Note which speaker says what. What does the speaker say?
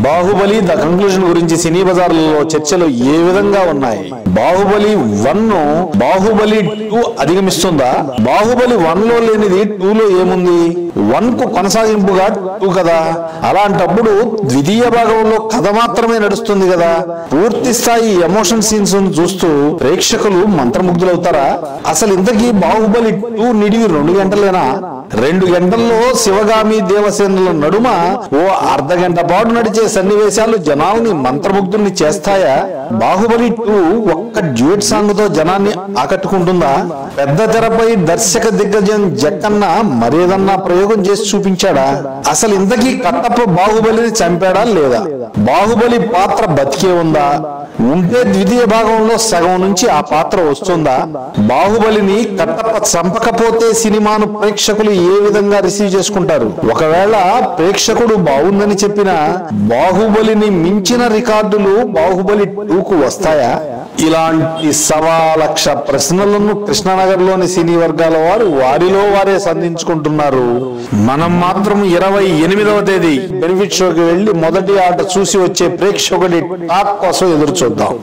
Speaker 1: Baahubali the conclusion గురించి సినీ బజార్లలో చర్చలు ఏ విధంగా ఉన్నాయి? బాహుబలి 1 బాహుబలి 2 అధిగమిస్తుందా? బాహుబలి 1 లో లేనిది 2 లో ఏముంది? 1 కు కొనసాగింపుగా 2 కదా. అలాంటప్పుడు ద్వితీయ భాగంలో కథ మాత్రమే నడుస్తుంది కదా. పూర్తి స్థాయి ఎమోషన్ సీన్స్ చూస్తూ ప్రేక్షకులు మంత్రముగ్ధులవుతారా? అసలు ఇంతకీ బాహుబలి 2 నిడివి 2 గంటలేనా? 2 గంటల్లో శివగామి దేవసేనల నడుమ ఓ అర్ధ గంట పాటు నడిచే సన్నివేశాలు జనాల్ని మంత్రముగ్ధుల్ని చేస్తాయా? బాహుబలి 2 ఒక్క డ్యూయట్ సాంగ్ తో జనాన్ని ఆకట్టుకుంటుందా? పెద్ద తెరపై దర్శక దిగ్గజం జక్కన్న మరేదన్నా ప్రయోగం చేసి చూపించాడా? అసలు ఇంతకీ కట్టప్ప బాహుబలిని చంపాడా లేదా? బాహుబలి పాత్ర బతికే ఉందా? ఉంటే ద్వితీయ భాగంలో సగం నుంచి ఆ పాత్ర వస్తుందా? బాహుబలిని కట్టప్ప చంపకపోతే సినిమాను ప్రేక్షకులు ఏ విధంగా రిసీవ్ చేసుకుంటారు? ఒకవేళ ప్రేక్షకుడు బాగుందని చెప్పినా బాహుబలిని మించిన రికార్డులు బాహుబలి 2కు వస్తాయా? ఇలాంటి 1,00,000 ప్రశ్నలను కృష్ణానగర్ లోని సినీ వర్గాల వారు వారిలో వారే సంధించుకుంటున్నారు. మనం మాత్రం 28వ తేదీ బెనిఫిట్ షోకి వెళ్లి మొదటి ఆట చూసి వచ్చే ప్రేక్షకుడి టాక్ కోసం ఎదురు చూద్దాం.